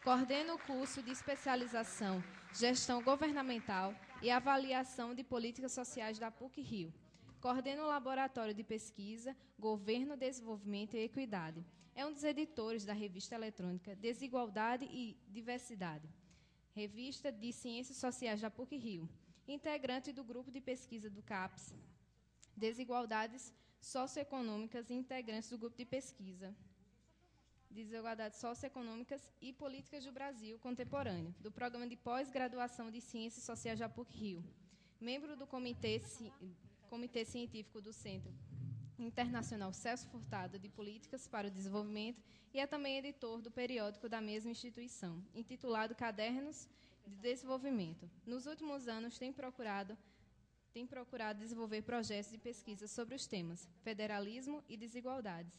Coordena o curso de especialização Gestão Governamental e Avaliação de Políticas Sociais da PUC-Rio. Coordena o Laboratório de Pesquisa Governo, Desenvolvimento e Equidade. É um dos editores da revista eletrônica Desigualdade e Diversidade, revista de Ciências Sociais da PUC-Rio. Integrante do grupo de pesquisa do CAPES, Desigualdades Socioeconômicas, e integrantes do grupo de pesquisa Desigualdades Socioeconômicas e Políticas do Brasil Contemporâneo, do Programa de Pós-Graduação de Ciências Sociais da PUC-Rio. Membro do Comitê Científico do Centro Internacional Celso Furtado de Políticas para o Desenvolvimento e é também editor do periódico da mesma instituição, intitulado Cadernos de Desenvolvimento. Nos últimos anos, tem procurado desenvolver projetos de pesquisa sobre os temas federalismo e desigualdades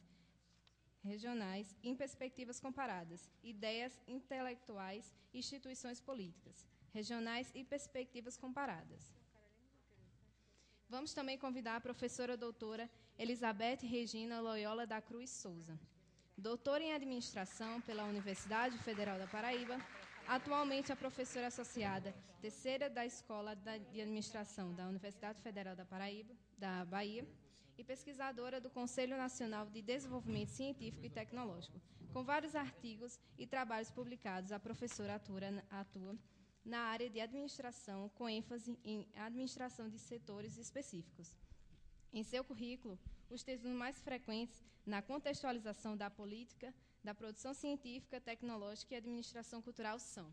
regionais em perspectivas comparadas, ideias intelectuais e instituições políticas, regionais e perspectivas comparadas. Vamos também convidar a professora doutora Elizabeth Regina Loyola da Cruz Souza, doutora em Administração pela Universidade Federal da Paraíba, atualmente a professora associada terceira da Escola de Administração da Universidade Federal da Paraíba, da Bahia, e pesquisadora do Conselho Nacional de Desenvolvimento Científico e Tecnológico. Com vários artigos e trabalhos publicados, a professora atua na área de administração, com ênfase em administração de setores específicos. Em seu currículo, os textos mais frequentes na contextualização da política, da produção científica, tecnológica e administração cultural são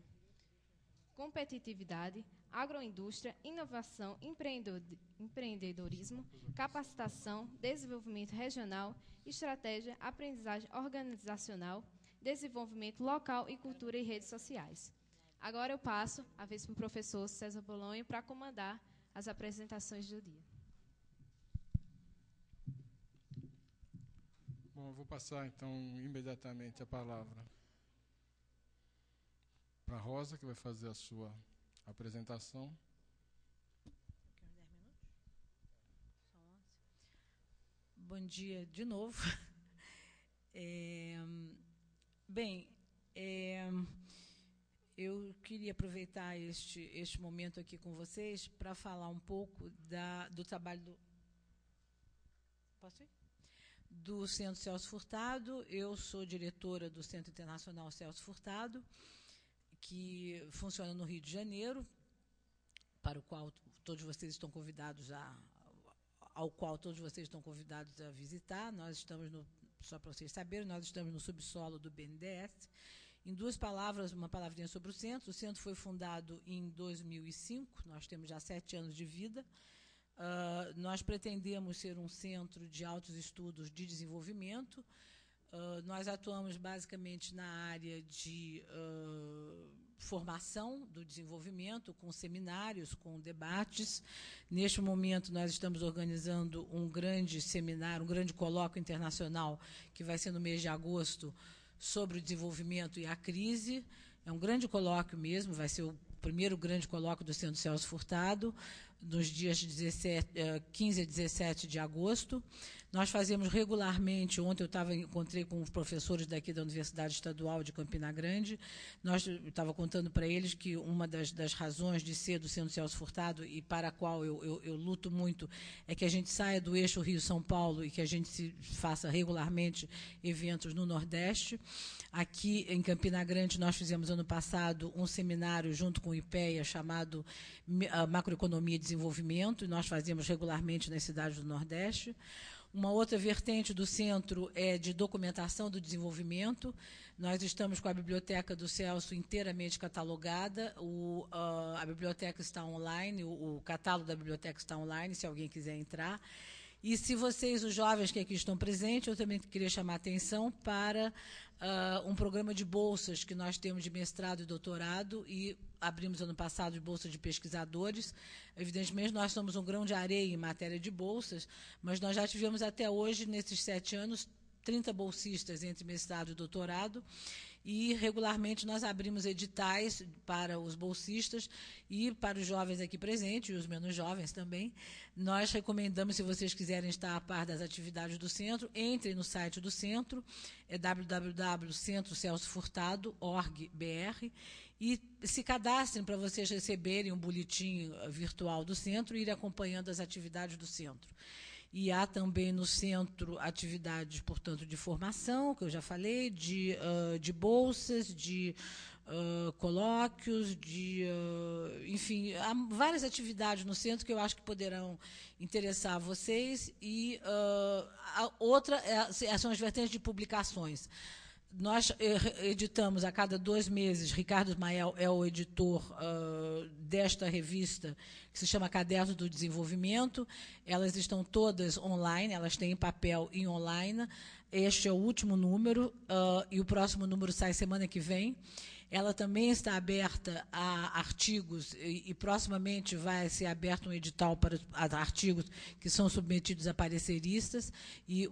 competitividade, agroindústria, inovação, empreendedorismo, capacitação, desenvolvimento regional, estratégia, aprendizagem organizacional, desenvolvimento local e cultura e redes sociais. Agora eu passo a vez para o professor César Bolonho para comandar as apresentações do dia. Bom, eu vou passar, então, imediatamente a palavra para a Rosa, que vai fazer a sua apresentação. Quer 10 minutos? São 11. Bom dia de novo. Eu queria aproveitar este momento aqui com vocês para falar um pouco do trabalho do... Posso ir? Do Centro Celso Furtado. Eu sou diretora do Centro Internacional Celso Furtado, que funciona no Rio de Janeiro, para o qual todos vocês estão convidados ao qual todos vocês estão convidados a visitar. Nós estamos só para vocês saberem, nós estamos no subsolo do BNDES. Em duas palavras, uma palavrinha sobre o centro. O centro foi fundado em 2005, nós temos já 7 anos de vida. Nós pretendemos ser um centro de altos estudos de desenvolvimento. Nós atuamos basicamente na área de formação do desenvolvimento, com seminários, com debates. Neste momento, nós estamos organizando um grande seminário, um grande colóquio internacional, que vai ser no mês de agosto, sobre o desenvolvimento e a crise. É um grande colóquio mesmo, vai ser o primeiro grande colóquio do Centro Celso Furtado, nos dias 15 a 17 de agosto. Nós fazemos regularmente, ontem eu encontrei com os professores daqui da Universidade Estadual de Campina Grande, eu estava contando para eles que uma das razões de ser do Centro Celso Furtado, e para a qual eu luto muito, é que a gente saia do eixo Rio-São Paulo e que a gente faça regularmente eventos no Nordeste. Aqui em Campina Grande, nós fizemos ano passado um seminário junto com o IPEA, chamado Macroeconomia e Desenvolvimento, e nós fazemos regularmente nas cidades do Nordeste. Uma outra vertente do centro é de documentação do desenvolvimento. Nós estamos com a biblioteca do Celso inteiramente catalogada. A biblioteca está online, o catálogo da biblioteca está online, se alguém quiser entrar. E se vocês, os jovens que aqui estão presentes, eu também queria chamar a atenção para um programa de bolsas que nós temos de mestrado e doutorado, e abrimos ano passado de bolsas de pesquisadores. Evidentemente, nós somos um grão de areia em matéria de bolsas, mas nós já tivemos até hoje, nesses 7 anos, 30 bolsistas entre mestrado e doutorado, e, regularmente, nós abrimos editais para os bolsistas e para os jovens aqui presentes, e os menos jovens também. Nós recomendamos, se vocês quiserem estar a par das atividades do centro, entrem no site do centro, é www.centrocelsofurtado.org.br, e se cadastrem para vocês receberem um boletim virtual do centro e ir acompanhando as atividades do centro. E há também no centro atividades, portanto, de formação, que eu já falei, de bolsas, de colóquios, enfim, há várias atividades no centro que eu acho que poderão interessar a vocês. E a outra são as vertentes de publicações. Nós editamos a cada 2 meses, Ricardo Ismael é o editor desta revista, que se chama Cadernos do Desenvolvimento. Elas estão todas online, elas têm em papel e online. Este é o último número, e o próximo número sai semana que vem. Ela também está aberta a artigos, e proximamente vai ser aberto um edital para artigos que são submetidos a pareceristas, e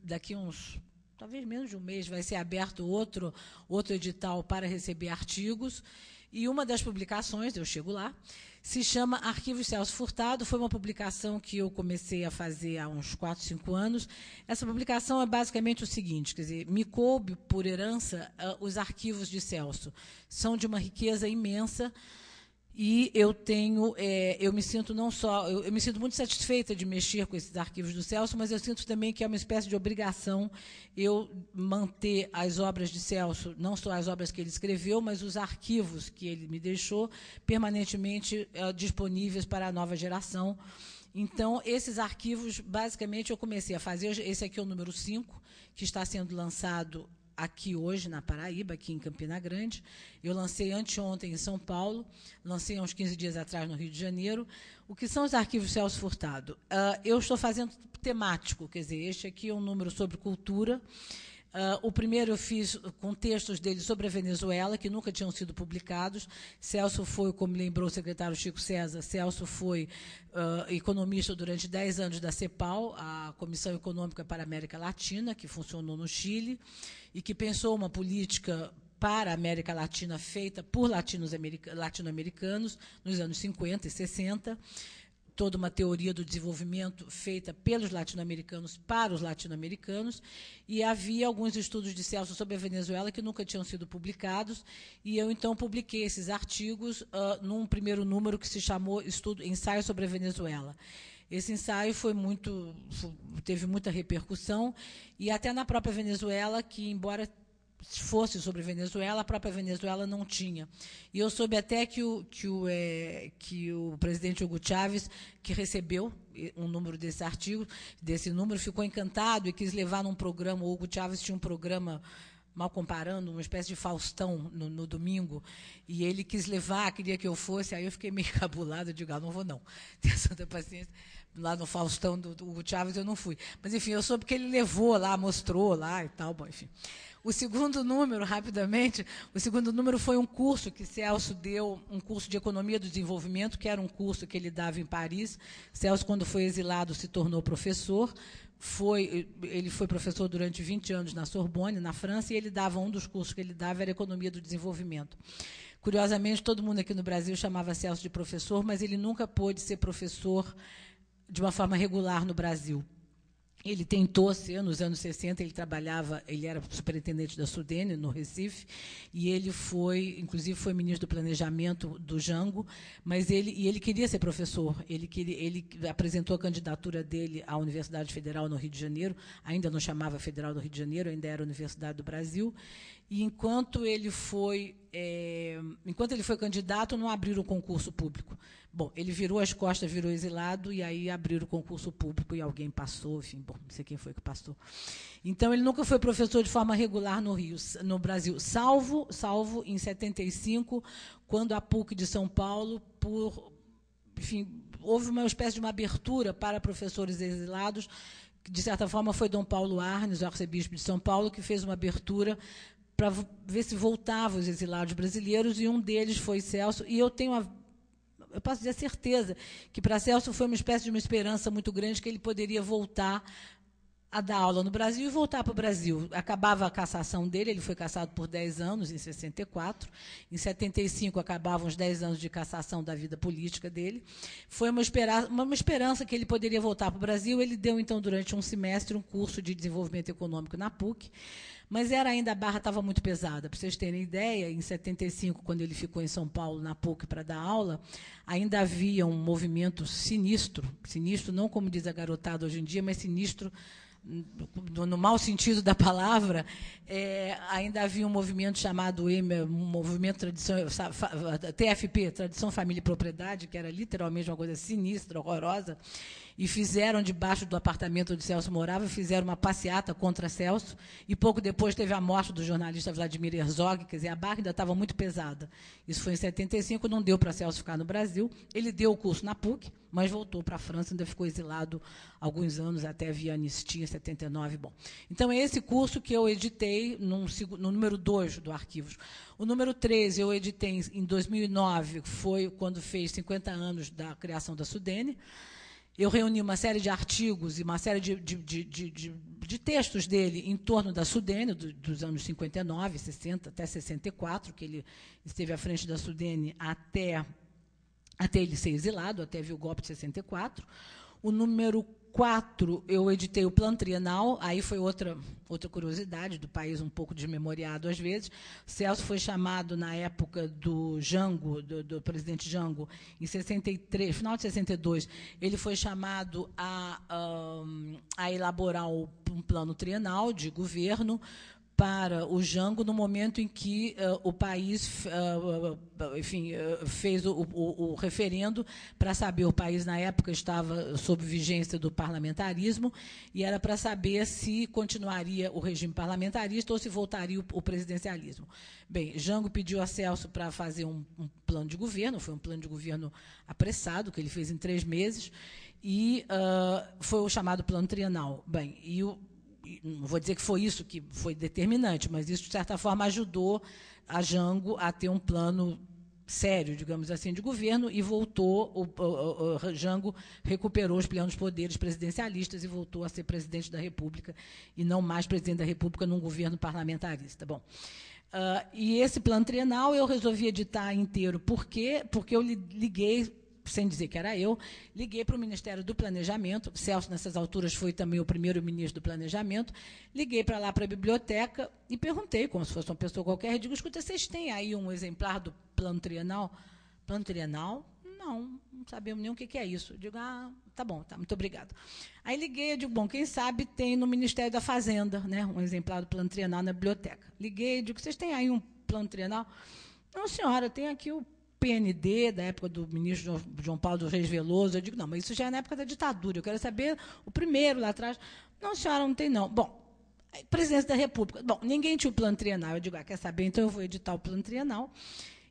daqui uns... talvez menos de um mês, vai ser aberto outro edital para receber artigos. E uma das publicações, eu chego lá, se chama Arquivos Celso Furtado. Foi uma publicação que eu comecei a fazer há uns 4, 5 anos. Essa publicação é basicamente o seguinte, quer dizer, me coube por herança os arquivos de Celso. São de uma riqueza imensa. E eu me sinto não só, eu me sinto muito satisfeita de mexer com esses arquivos do Celso, mas eu sinto também que é uma espécie de obrigação eu manter as obras de Celso, não só as obras que ele escreveu, mas os arquivos que ele me deixou permanentemente disponíveis para a nova geração. Então, esses arquivos, basicamente, eu comecei a fazer. Esse aqui é o número 5, que está sendo lançado aqui hoje, na Paraíba, aqui em Campina Grande. Eu lancei anteontem em São Paulo, lancei há uns 15 dias atrás no Rio de Janeiro. O que são os arquivos Celso Furtado? Eu estou fazendo temático, quer dizer, este aqui é um número sobre cultura. O primeiro eu fiz com textos dele sobre a Venezuela, que nunca tinham sido publicados. Celso foi, como lembrou o secretário Chico César, Celso foi economista durante 10 anos da CEPAL, a Comissão Econômica para a América Latina, que funcionou no Chile, e que pensou uma política para a América Latina feita por latino-americanos nos anos 50 e 60, toda uma teoria do desenvolvimento feita pelos latino-americanos para os latino-americanos, e havia alguns estudos de Celso sobre a Venezuela que nunca tinham sido publicados, e eu, então, publiquei esses artigos num primeiro número que se chamou Ensaio sobre a Venezuela. Esse ensaio teve muita repercussão, e até na própria Venezuela, que, embora fosse sobre a Venezuela, a própria Venezuela não tinha. E eu soube até que o presidente Hugo Chávez, que recebeu um número desse número, ficou encantado e quis levar num programa. O Hugo Chávez tinha um programa, mal comparando, uma espécie de Faustão no domingo, e ele quis levar, queria que eu fosse, aí eu fiquei meio cabulada, eu digo, não vou não, tenha santa paciência. Lá no Faustão do Hugo Chávez eu não fui. Mas, enfim, eu soube que ele levou lá, mostrou lá e tal, bom, enfim. O segundo número, rapidamente, o segundo número foi um curso que Celso deu, um curso de Economia do Desenvolvimento, que era um curso que ele dava em Paris. Celso, quando foi exilado, se tornou professor. Ele foi professor durante 20 anos na Sorbonne, na França, e ele dava, um dos cursos que ele dava era Economia do Desenvolvimento. Curiosamente, todo mundo aqui no Brasil chamava Celso de professor, mas ele nunca pôde ser professor de uma forma regular no Brasil. Ele tentou ser, nos anos 60, ele era superintendente da Sudene, no Recife, e ele inclusive foi ministro do Planejamento do Jango, mas ele queria ser professor. Ele apresentou a candidatura dele à Universidade Federal no Rio de Janeiro, ainda não chamava Federal do Rio de Janeiro, ainda era Universidade do Brasil, e enquanto ele foi candidato, não abriram o concurso público. Bom, ele virou as costas, virou exilado, e aí abriram o concurso público e alguém passou, enfim, bom, não sei quem foi que passou. Então, ele nunca foi professor de forma regular no Brasil, salvo em 75, quando a PUC de São Paulo, enfim, houve uma espécie de uma abertura para professores exilados, que, de certa forma, foi Dom Paulo Arnes, o arcebispo de São Paulo, que fez uma abertura para ver se voltavam os exilados brasileiros, e um deles foi Celso, e eu posso dizer a certeza que para Celso foi uma espécie de uma esperança muito grande que ele poderia voltar a dar aula no Brasil e voltar para o Brasil. Acabava a cassação dele, ele foi cassado por 10 anos, em 64. Em 75, acabavam os 10 anos de cassação da vida política dele. Foi uma esperança que ele poderia voltar para o Brasil. Ele deu, então, durante um semestre, um curso de desenvolvimento econômico na PUC, mas a barra estava muito pesada. Para vocês terem ideia, em 75, quando ele ficou em São Paulo, na PUC, para dar aula, ainda havia um movimento sinistro, não como diz a garotada hoje em dia, mas sinistro no mau sentido da palavra. Ainda havia um movimento chamado TFP, Tradição, Família e Propriedade, que era literalmente uma coisa sinistra, horrorosa, e fizeram, debaixo do apartamento onde Celso morava, fizeram uma passeata contra Celso, e pouco depois teve a morte do jornalista Vladimir Herzog, quer dizer, a barra ainda estava muito pesada. Isso foi em 75, não deu para Celso ficar no Brasil, ele deu o curso na PUC, mas voltou para a França, ainda ficou exilado alguns anos, até via anistia, em 79. Bom, então, é esse curso que eu editei no número 2 do Arquivos. O número 3 eu editei em 2009, foi quando fez 50 anos da criação da SUDENE. Eu reuni uma série de artigos e uma série de textos dele em torno da SUDENE, dos anos 59, 60, até 64, que ele esteve à frente da SUDENE até ele ser exilado, até vir o golpe de 64. O número 4, eu editei o Plano Trienal, aí foi outra curiosidade do país, um pouco desmemoriado às vezes. Celso foi chamado, na época do Jango, do presidente Jango, em 63, final de 62, ele foi chamado a elaborar um plano trienal de governo para o Jango, no momento em que o país, fez o referendo para saber, o país, na época, estava sob vigência do parlamentarismo, e era para saber se continuaria o regime parlamentarista ou se voltaria o presidencialismo. Bem, Jango pediu a Celso para fazer um plano de governo, foi um plano de governo apressado, que ele fez em 3 meses, e foi o chamado Plano Trienal. Bem, não vou dizer que foi isso que foi determinante, mas isso, de certa forma, ajudou a Jango a ter um plano sério, digamos assim, de governo, e voltou, o Jango recuperou os plenos poderes presidencialistas e voltou a ser presidente da República, e não mais presidente da República num governo parlamentarista. Bom, e esse plano trienal eu resolvi editar inteiro. Por quê? Porque eu liguei, sem dizer que era eu, liguei para o Ministério do Planejamento. Celso, nessas alturas, foi também o primeiro ministro do Planejamento. Liguei para lá, para a biblioteca, e perguntei, como se fosse uma pessoa qualquer, digo, escuta, vocês têm aí um exemplar do Plano Trienal? Plano Trienal? Não sabemos nem o que é isso. Eu digo, tá bom, tá, muito obrigada. Aí liguei, eu digo, bom, quem sabe tem no Ministério da Fazenda, né, um exemplar do Plano Trienal na biblioteca. Liguei, digo, vocês têm aí um Plano Trienal? Não, senhora, tem aqui o PND, da época do ministro João Paulo dos Reis Veloso. Eu digo, não, mas isso já é na época da ditadura, eu quero saber o primeiro lá atrás. Não, senhora, não tem, não. Bom, presidência da República. Bom, ninguém tinha o Plano Trienal. Eu digo, quer saber, então eu vou editar o Plano Trienal.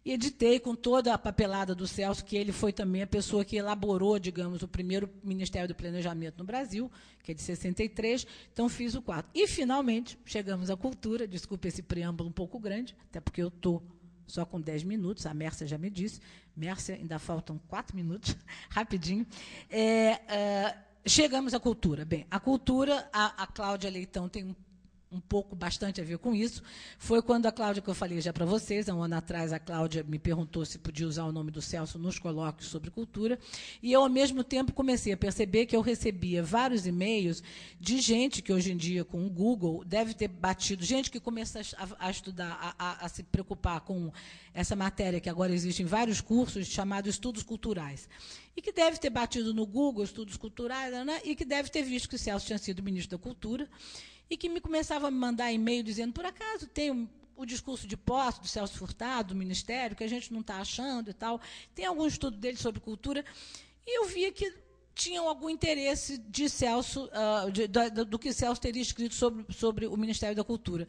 E editei com toda a papelada do Celso, que ele foi também a pessoa que elaborou, digamos, o primeiro Ministério do Planejamento no Brasil, que é de 63, então fiz o 4. E, finalmente, chegamos à cultura. Desculpe esse preâmbulo um pouco grande, até porque eu estou só com 10 minutos, a Mércia já me disse. Mércia, ainda faltam 4 minutos, rapidinho. Chegamos à cultura. Bem, a cultura, a Cláudia Leitão tem bastante a ver com isso. Foi quando a Cláudia, que eu falei já para vocês, há um ano atrás, a Cláudia me perguntou se podia usar o nome do Celso nos colóquios sobre cultura, e eu, ao mesmo tempo, comecei a perceber que eu recebia vários e-mails de gente que, hoje em dia, com o Google, deve ter batido, gente que começa a estudar, a se preocupar com essa matéria, que agora existe em vários cursos, chamado Estudos Culturais, e que deve ter batido no Google, Estudos Culturais, né, e que deve ter visto que o Celso tinha sido ministro da Cultura, e que começava a me mandar e-mail dizendo, por acaso tem o discurso de posse do Celso Furtado, do Ministério, que a gente não está achando e tal, tem algum estudo dele sobre cultura, e eu via que tinham algum interesse de Celso, do que Celso teria escrito sobre o Ministério da Cultura.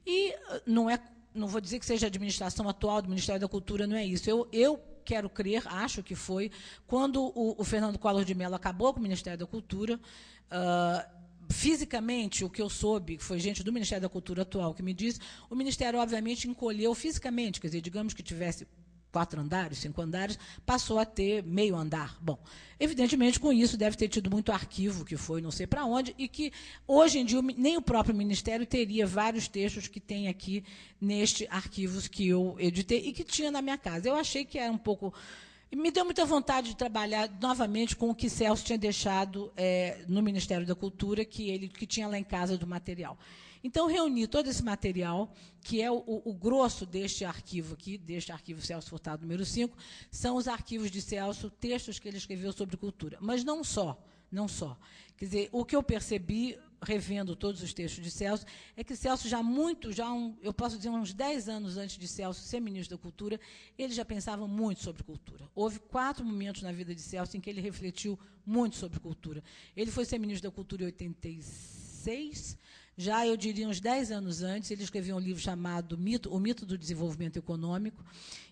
E não vou dizer que seja a administração atual do Ministério da Cultura, não é isso. Eu quero crer, acho que foi, quando o Fernando Collor de Mello acabou com o Ministério da Cultura, fisicamente, o que eu soube, que foi gente do Ministério da Cultura atual que me disse, o Ministério, obviamente, encolheu fisicamente, quer dizer, digamos que tivesse 4 andares, 5 andares, passou a ter meio andar. Bom, evidentemente, com isso, deve ter tido muito arquivo, que foi não sei para onde, e que, hoje em dia, nem o próprio Ministério teria vários textos que tem aqui neste arquivos que eu editei e que tinha na minha casa. Eu achei que era um pouco... Me deu muita vontade de trabalhar novamente com o que Celso tinha deixado no Ministério da Cultura, que tinha lá em casa do material. Então, reuni todo esse material, que é o grosso deste arquivo aqui, deste arquivo Celso Furtado número 5, são os arquivos de Celso, textos que ele escreveu sobre cultura. Mas não só. Quer dizer, o que eu percebi, revendo todos os textos de Celso, é que Celso eu posso dizer, uns 10 anos antes de Celso ser ministro da Cultura, ele já pensava muito sobre cultura. Houve 4 momentos na vida de Celso em que ele refletiu muito sobre cultura. Ele foi ser ministro da Cultura em 86. Já, eu diria, uns 10 anos antes, ele escreveu um livro chamado O Mito do Desenvolvimento Econômico,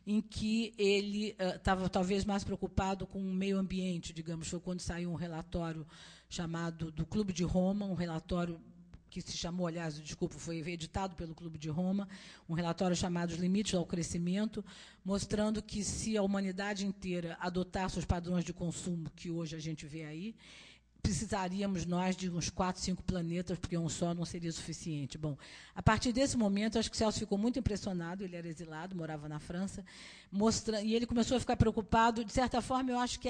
em que ele estava talvez mais preocupado com o meio ambiente, digamos. Foi quando saiu um relatório chamado do Clube de Roma, um relatório que se chamou, aliás, desculpa, foi editado pelo Clube de Roma, um relatório chamado Os Limites ao Crescimento, mostrando que, se a humanidade inteira adotasse os padrões de consumo que hoje a gente vê aí, precisaríamos nós de uns 4, 5 planetas, porque um só não seria suficiente. Bom, a partir desse momento, acho que Celso ficou muito impressionado, ele era exilado, morava na França, e ele começou a ficar preocupado. De certa forma, eu acho que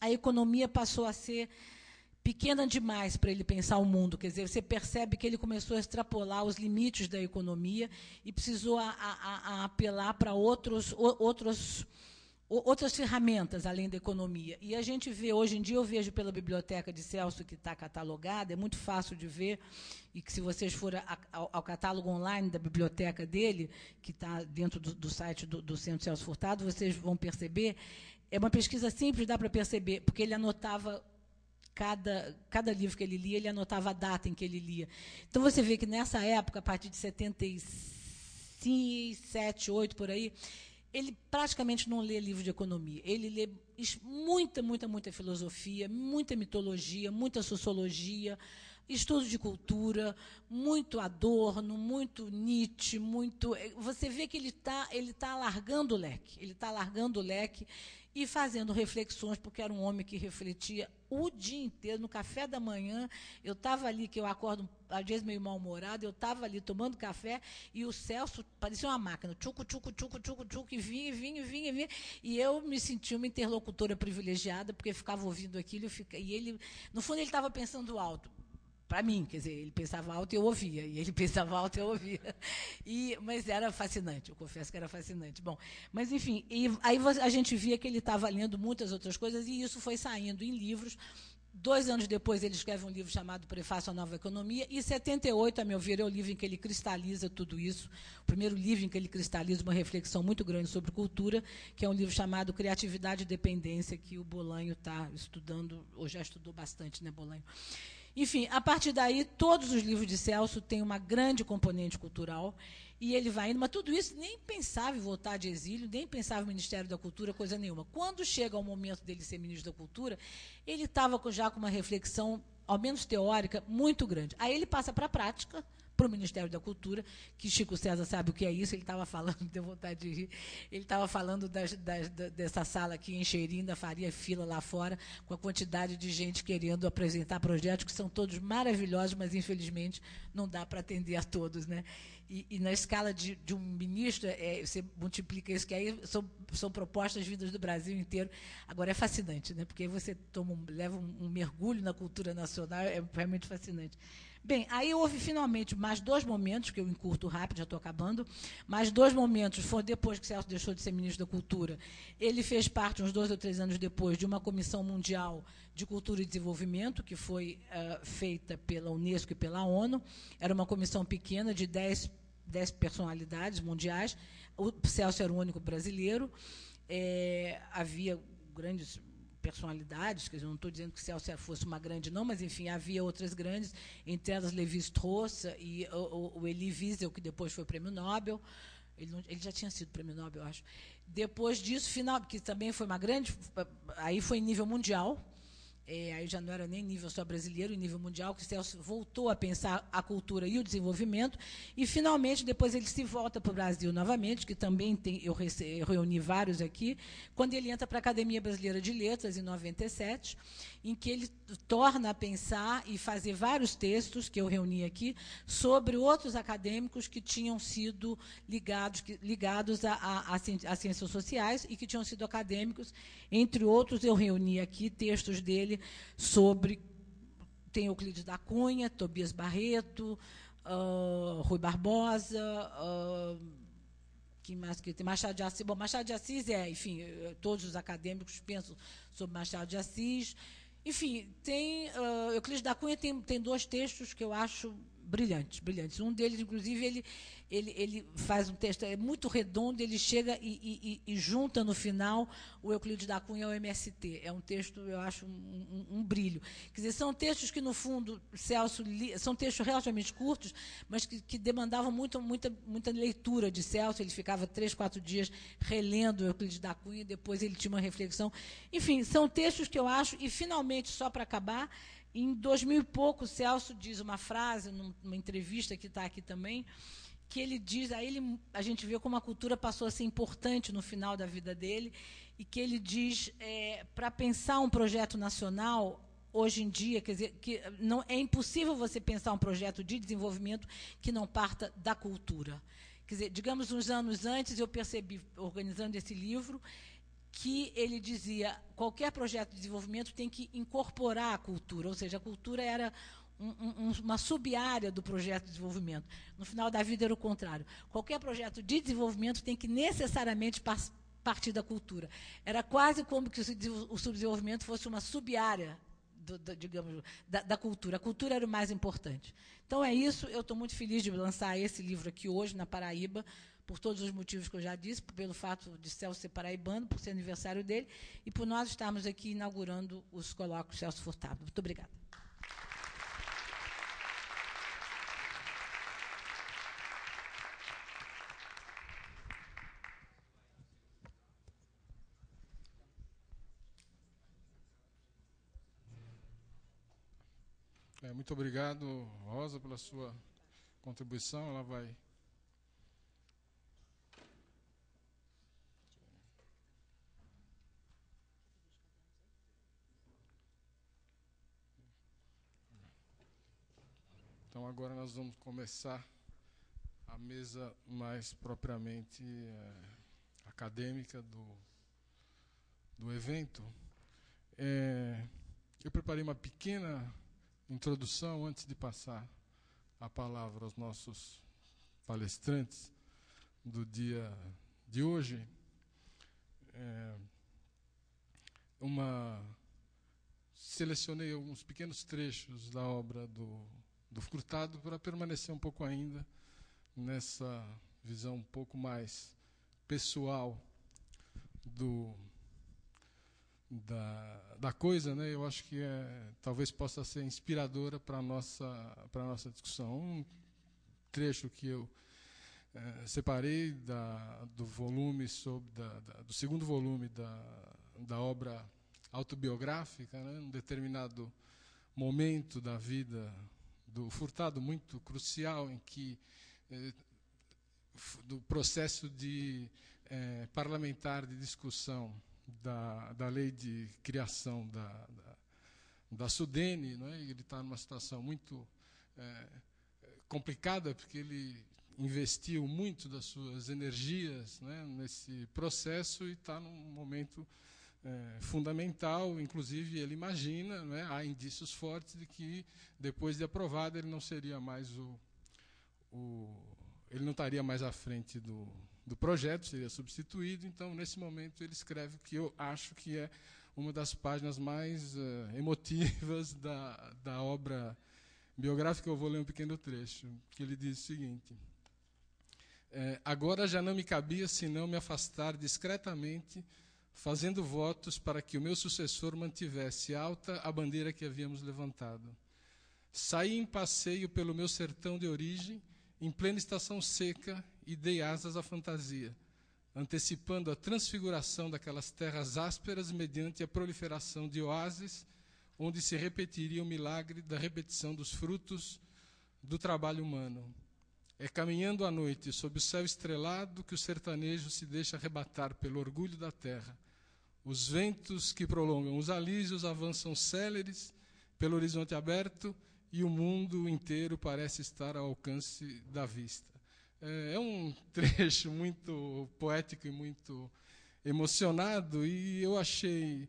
a economia passou a ser pequena demais para ele pensar o mundo. Quer dizer, você percebe que ele começou a extrapolar os limites da economia e precisou a apelar para outras ferramentas além da economia. E a gente vê, hoje em dia, eu vejo pela biblioteca de Celso, que está catalogada, é muito fácil de ver, e que, se vocês forem ao catálogo online da biblioteca dele, que está dentro do site do Centro Celso Furtado, vocês vão perceber, é uma pesquisa simples, dá para perceber, porque ele anotava cada livro que ele lia, ele anotava a data em que ele lia. Então, você vê que, nessa época, a partir de 77, 8, por aí, ele praticamente não lê livro de economia. Ele lê muita filosofia, muita mitologia, muita sociologia, estudo de cultura, muito Adorno, muito Nietzsche, muito... Você vê que ele tá alargando o leque. Ele está alargando o leque e fazendo reflexões, porque era um homem que refletia o dia inteiro. No café da manhã, eu estava ali, que eu acordo, às vezes, meio mal-humorado, eu estava ali tomando café, e o Celso parecia uma máquina, tchucu, e vinha, e eu me sentia uma interlocutora privilegiada, porque ficava ouvindo aquilo, e ele, no fundo, ele estava pensando alto. Para mim, quer dizer, ele pensava alto e eu ouvia, e ele pensava alto e eu ouvia. Mas era fascinante, eu confesso que era fascinante. Bom, mas, enfim, aí a gente via que ele estava lendo muitas outras coisas, e isso foi saindo em livros. 2 anos depois, ele escreve um livro chamado Prefácio à Nova Economia, e 78, a meu ver, é o livro em que ele cristaliza tudo isso, o primeiro livro em que ele cristaliza uma reflexão muito grande sobre cultura, que é um livro chamado Criatividade e Dependência, que o Bolanho está estudando, ou já estudou bastante, né, Bolanho? Enfim, a partir daí, todos os livros de Celso têm uma grande componente cultural, e ele vai indo, mas tudo isso nem pensava em voltar de exílio, nem pensava no Ministério da Cultura, coisa nenhuma. Quando chega o momento dele ser ministro da Cultura, ele estava já com uma reflexão, ao menos teórica, muito grande. Aí ele passa para a prática, para o Ministério da Cultura, que Chico César sabe o que é isso, ele estava falando, deu vontade de rir, ele estava falando dessa sala aqui em Xerim, ainda faria fila lá fora, com a quantidade de gente querendo apresentar projetos, que são todos maravilhosos, mas, infelizmente, não dá para atender a todos, né? E na escala de um ministro, você multiplica isso, que aí são propostas vindas do Brasil inteiro. Agora, é fascinante, né? Porque aí você leva um mergulho na cultura nacional, é realmente fascinante. Bem, aí houve, finalmente, mais 2 momentos, que eu encurto rápido, já estou acabando, mais 2 momentos, foi depois que Celso deixou de ser ministro da Cultura. Ele fez parte, uns 2 ou 3 anos depois, de uma Comissão Mundial de Cultura e Desenvolvimento, que foi feita pela Unesco e pela ONU. Era uma comissão pequena, de 10 personalidades mundiais. O Celso era o único brasileiro. Havia grandes personalidades, quer dizer, não estou dizendo que Celso fosse uma grande, não, mas, enfim, havia outras grandes, entre elas Lévi-Strauss e o Elie Wiesel, que depois foi prêmio Nobel. Ele já tinha sido prêmio Nobel, eu acho. Depois disso, que também foi uma grande... Aí foi em nível mundial, aí já não era nem nível só brasileiro, nível mundial, que Celso voltou a pensar a cultura e o desenvolvimento, e, finalmente, depois ele se volta para o Brasil novamente, que também eu reuni vários aqui, quando ele entra para a Academia Brasileira de Letras, em 97, em que ele torna a pensar e fazer vários textos, que eu reuni aqui, sobre outros acadêmicos que tinham sido ligados às ciências sociais e que tinham sido acadêmicos. Entre outros, eu reuni aqui textos dele sobre, tem Euclides da Cunha, Tobias Barreto, Rui Barbosa, que mais que tem? Machado de Assis. Bom, Machado de Assis enfim, todos os acadêmicos pensam sobre Machado de Assis. Enfim, Euclides da Cunha tem dois textos que eu acho brilhantes. Um deles, inclusive, ele faz um texto muito redondo, ele chega e junta no final o Euclides da Cunha ao MST. É um texto, eu acho, um brilho. Quer dizer, são textos que, no fundo, Celso são textos relativamente curtos, mas que demandavam muita leitura de Celso. Ele ficava 3, 4 dias relendo o Euclides da Cunha, depois ele tinha uma reflexão. Enfim, são textos que eu acho, e, finalmente, só para acabar, em 2000 e pouco, Celso diz uma frase, numa entrevista que está aqui também, que ele diz, a gente vê como a cultura passou a ser importante no final da vida dele, e que ele diz, para pensar um projeto nacional, hoje em dia, quer dizer, que não, é impossível você pensar um projeto de desenvolvimento que não parta da cultura. Quer dizer, digamos, uns anos antes, eu percebi, organizando esse livro, que ele dizia qualquer projeto de desenvolvimento tem que incorporar a cultura, ou seja, a cultura era uma sub-área do projeto de desenvolvimento. No final da vida era o contrário. Qualquer projeto de desenvolvimento tem que necessariamente partir da cultura. Era quase como que o subdesenvolvimento fosse uma sub-área digamos, da cultura. A cultura era o mais importante. Então, é isso. Eu estou muito feliz de lançar esse livro aqui hoje, na Paraíba, por todos os motivos que eu já disse, pelo fato de Celso ser paraibano, por ser aniversário dele, e por nós estarmos aqui inaugurando os colóquios Celso Furtado. Muito obrigada. Muito obrigado, Rosa, pela sua contribuição. Ela vai... Então, agora nós vamos começar a mesa mais propriamente acadêmica do evento. Eu preparei uma pequena introdução antes de passar a palavra aos nossos palestrantes do dia de hoje. Selecionei alguns pequenos trechos da obra do Furtado para permanecer um pouco ainda nessa visão um pouco mais pessoal da coisa, né? Eu acho que talvez possa ser inspiradora para a nossa discussão. Um trecho que eu separei do volume do segundo volume da obra autobiográfica, né? Um determinado momento da vida do Furtado muito crucial, em que do processo parlamentar de discussão da lei de criação da Sudene, não é? Ele está numa situação muito complicada, porque ele investiu muito das suas energias, né, nesse processo, e está num momento fundamental. Inclusive, ele imagina, né, há indícios fortes de que, depois de aprovado, ele não seria mais ele não estaria mais à frente do projeto, seria substituído. Então, nesse momento, ele escreve o que eu acho que é uma das páginas mais emotivas da obra biográfica. Eu vou ler um pequeno trecho, que ele diz o seguinte: agora já não me cabia senão me afastar discretamente, fazendo votos para que o meu sucessor mantivesse alta a bandeira que havíamos levantado. Saí em passeio pelo meu sertão de origem, em plena estação seca, e dei asas à fantasia, antecipando a transfiguração daquelas terras ásperas mediante a proliferação de oásis, onde se repetiria o milagre da repetição dos frutos do trabalho humano. É caminhando à noite, sob o céu estrelado, que o sertanejo se deixa arrebatar pelo orgulho da terra. Os ventos que prolongam os alísios avançam céleres pelo horizonte aberto e o mundo inteiro parece estar ao alcance da vista. É um trecho muito poético e muito emocionado, e eu achei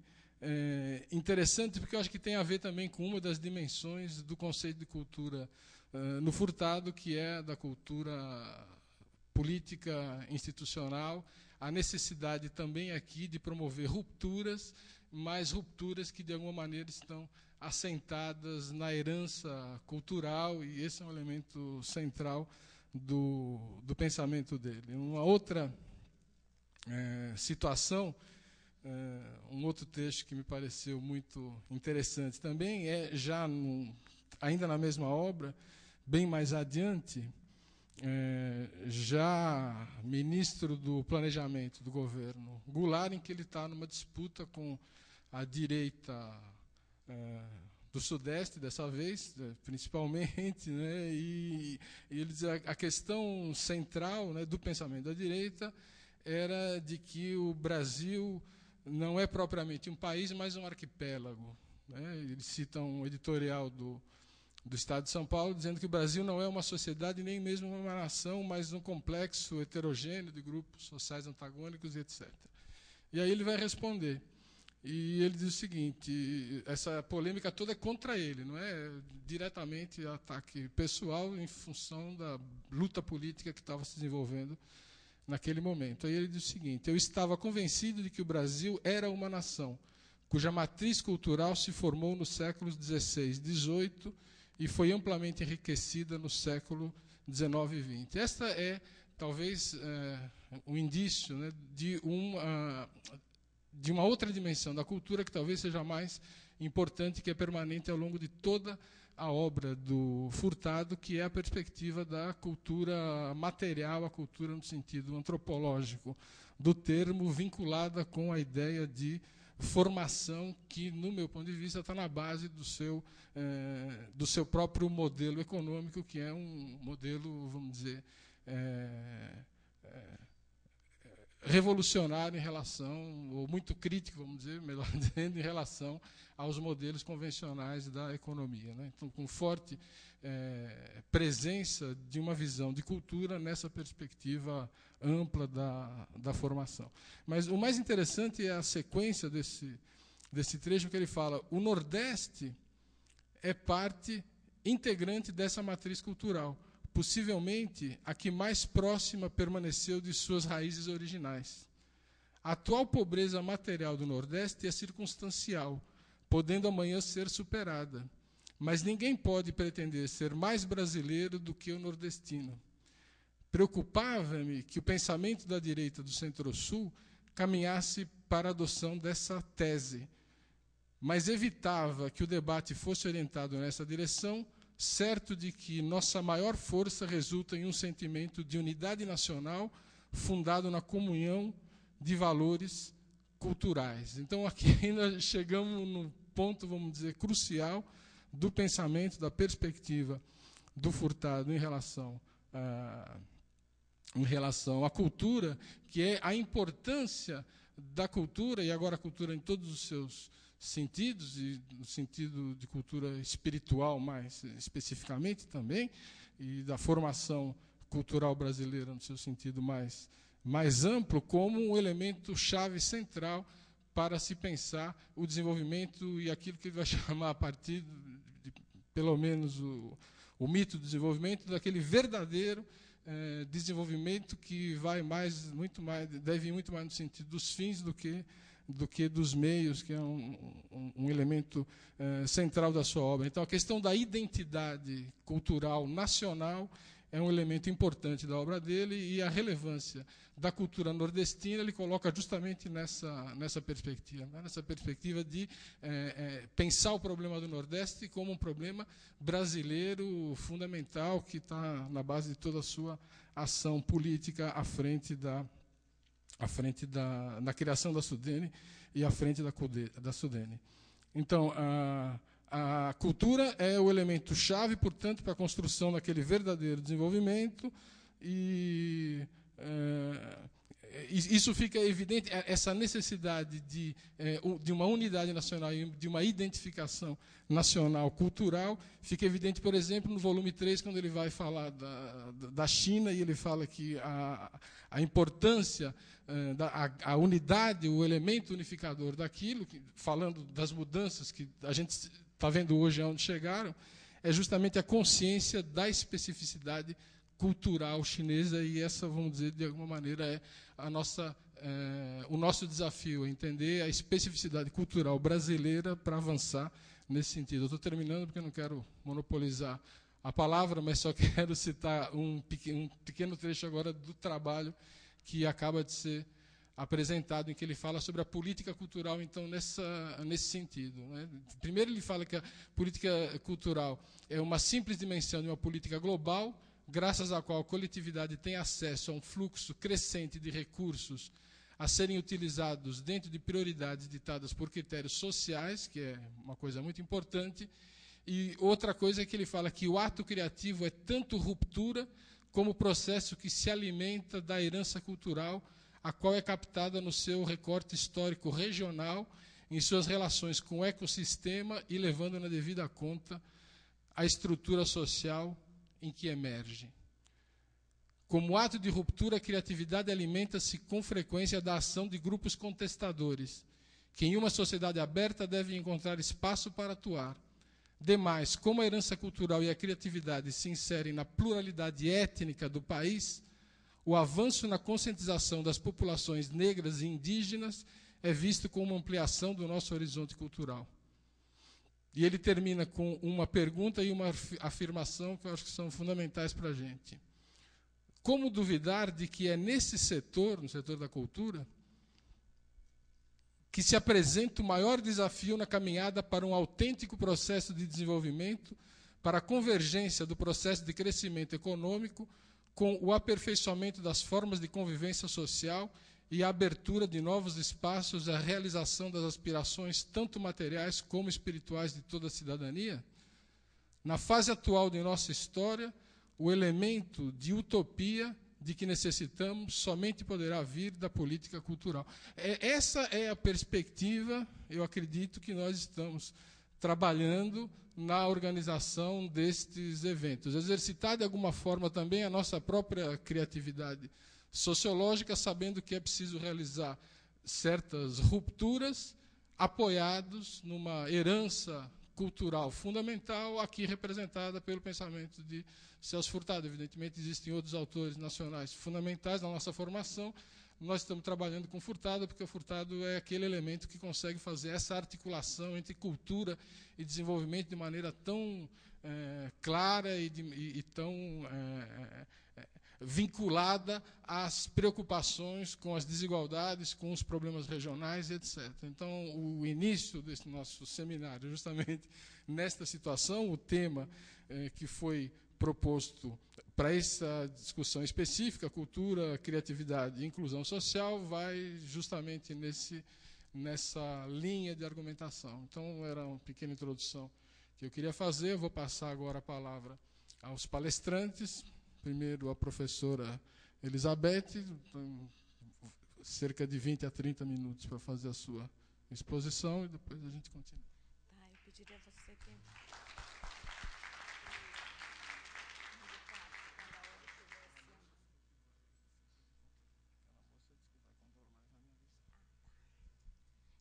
interessante, porque eu acho que tem a ver também com uma das dimensões do conceito de cultura no Furtado, que é da cultura política institucional, a necessidade também aqui de promover rupturas, mas rupturas que de alguma maneira estão assentadas na herança cultural, e esse é um elemento central do pensamento dele. Uma outra situação, um outro texto que me pareceu muito interessante também, ainda na mesma obra, bem mais adiante, já ministro do Planejamento do governo Goulart, em que ele está numa disputa com a direita do Sudeste, dessa vez, principalmente, né, e ele diz a questão central, né, do pensamento da direita era de que o Brasil não é propriamente um país, mas um arquipélago. Né? Ele cita um editorial do Estado de São Paulo, dizendo que o Brasil não é uma sociedade, nem mesmo uma nação, mas um complexo heterogêneo de grupos sociais antagônicos, etc. E aí ele vai responder. E ele diz o seguinte, essa polêmica toda é contra ele, não é diretamente ataque pessoal em função da luta política que estava se desenvolvendo naquele momento. Aí ele diz o seguinte: eu estava convencido de que o Brasil era uma nação, cuja matriz cultural se formou nos séculos XVI e XVIII e foi amplamente enriquecida no século XIX e XX. Esta é, talvez, um indício, né, de uma outra dimensão da cultura que talvez seja mais importante, que é permanente ao longo de toda a obra do Furtado, que é a perspectiva da cultura material, a cultura no sentido antropológico do termo, vinculada com a ideia de formação que, no meu ponto de vista, está na base do seu próprio modelo econômico, que é um modelo, vamos dizer, revolucionário em relação, ou muito crítico, vamos dizer, melhor dizendo, em relação aos modelos convencionais da economia. Né? Então, com forte presença de uma visão de cultura nessa perspectiva ampla da formação. Mas o mais interessante é a sequência desse trecho, que ele fala: o Nordeste é parte integrante dessa matriz cultural, possivelmente a que mais próxima permaneceu de suas raízes originais. A atual pobreza material do Nordeste é circunstancial, podendo amanhã ser superada, mas ninguém pode pretender ser mais brasileiro do que o nordestino. Preocupava-me que o pensamento da direita do Centro-Sul caminhasse para a adoção dessa tese, mas evitava que o debate fosse orientado nessa direção, certo de que nossa maior força resulta em um sentimento de unidade nacional fundado na comunhão de valores culturais. Então, aqui ainda chegamos no ponto, vamos dizer, crucial do pensamento, da perspectiva do Furtado em relação à cultura, que é a importância da cultura, e agora a cultura em todos os seus sentidos, e no sentido de cultura espiritual mais especificamente também, e da formação cultural brasileira no seu sentido mais amplo, como um elemento chave central para se pensar o desenvolvimento e aquilo que ele vai chamar, a partir de pelo menos o mito do desenvolvimento, daquele verdadeiro desenvolvimento que deve ir muito mais no sentido dos fins do que dos meios, que é um elemento central da sua obra. Então, a questão da identidade cultural nacional é um elemento importante da obra dele, e a relevância da cultura nordestina ele coloca justamente nessa perspectiva, né? Nessa perspectiva de pensar o problema do Nordeste como um problema brasileiro fundamental, que está na base de toda a sua ação política à frente da criação da Sudene e à frente da Sudene. Então, a cultura é o elemento-chave, portanto, para a construção daquele verdadeiro desenvolvimento, e isso fica evidente, essa necessidade de uma unidade nacional e de uma identificação nacional cultural, fica evidente, por exemplo, no volume 3, quando ele vai falar da China, e ele fala que a importância, a unidade, o elemento unificador daquilo, falando das mudanças que a gente está vendo hoje aonde chegaram, é justamente a consciência da especificidade cultural chinesa, e essa, vamos dizer, de alguma maneira, é o nosso desafio, entender a especificidade cultural brasileira para avançar nesse sentido. Eu estou terminando porque eu não quero monopolizar a palavra, mas só quero citar um pequeno trecho agora do trabalho que acaba de ser apresentado, em que ele fala sobre a política cultural, então, nesse sentido, né? Primeiro, ele fala que a política cultural é uma simples dimensão de uma política global, graças à qual a coletividade tem acesso a um fluxo crescente de recursos a serem utilizados dentro de prioridades ditadas por critérios sociais, que é uma coisa muito importante. E outra coisa é que ele fala que o ato criativo é tanto ruptura como processo que se alimenta da herança cultural, a qual é captada no seu recorte histórico regional, em suas relações com o ecossistema e levando na devida conta a estrutura social em que emerge. Como ato de ruptura, a criatividade alimenta-se com frequência da ação de grupos contestadores, que em uma sociedade aberta devem encontrar espaço para atuar. Demais, como a herança cultural e a criatividade se inserem na pluralidade étnica do país, o avanço na conscientização das populações negras e indígenas é visto como uma ampliação do nosso horizonte cultural. E ele termina com uma pergunta e uma afirmação que eu acho que são fundamentais para a gente. Como duvidar de que é nesse setor, no setor da cultura, que se apresenta o maior desafio na caminhada para um autêntico processo de desenvolvimento, para a convergência do processo de crescimento econômico com o aperfeiçoamento das formas de convivência social e a abertura de novos espaços à realização das aspirações, tanto materiais como espirituais, de toda a cidadania? Na fase atual de nossa história, o elemento de utopia de que necessitamos somente poderá vir da política cultural. Essa é a perspectiva, eu acredito, que nós estamos trabalhando na organização destes eventos. Exercitar, de alguma forma, também a nossa própria criatividade sociológica, sabendo que é preciso realizar certas rupturas, apoiados numa herança cultural fundamental, aqui representada pelo pensamento de Celso Furtado. Evidentemente, existem outros autores nacionais fundamentais na nossa formação. Nós estamos trabalhando com Furtado, porque o Furtado é aquele elemento que consegue fazer essa articulação entre cultura e desenvolvimento de maneira tão clara e tão vinculada às preocupações com as desigualdades, com os problemas regionais, etc. Então, o início desse nosso seminário, justamente nesta situação, o tema que foi proposto para essa discussão específica, cultura, criatividade e inclusão social, vai justamente nessa linha de argumentação. Então, era uma pequena introdução que eu queria fazer. Eu vou passar agora a palavra aos palestrantes. Primeiro, a professora Elizabeth, cerca de 20 a 30 minutos para fazer a sua exposição, e depois a gente continua. Tá, eu pediria a você que...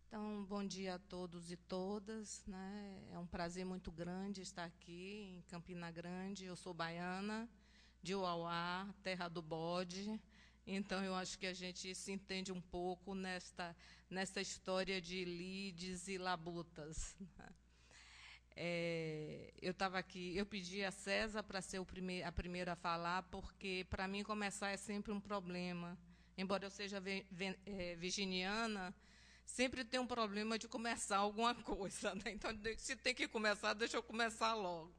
Então, bom dia a todos e todas, né? É um prazer muito grande estar aqui em Campina Grande. Eu sou baiana, de Uauá, terra do bode. Então, eu acho que a gente se entende um pouco nesta história de lides e labutas. Eu estava aqui, eu pedi a César para ser a primeira a falar, porque, para mim, começar é sempre um problema. Embora eu seja virginiana, sempre tem um problema de começar alguma coisa, né? Então, se tem que começar, deixa eu começar logo.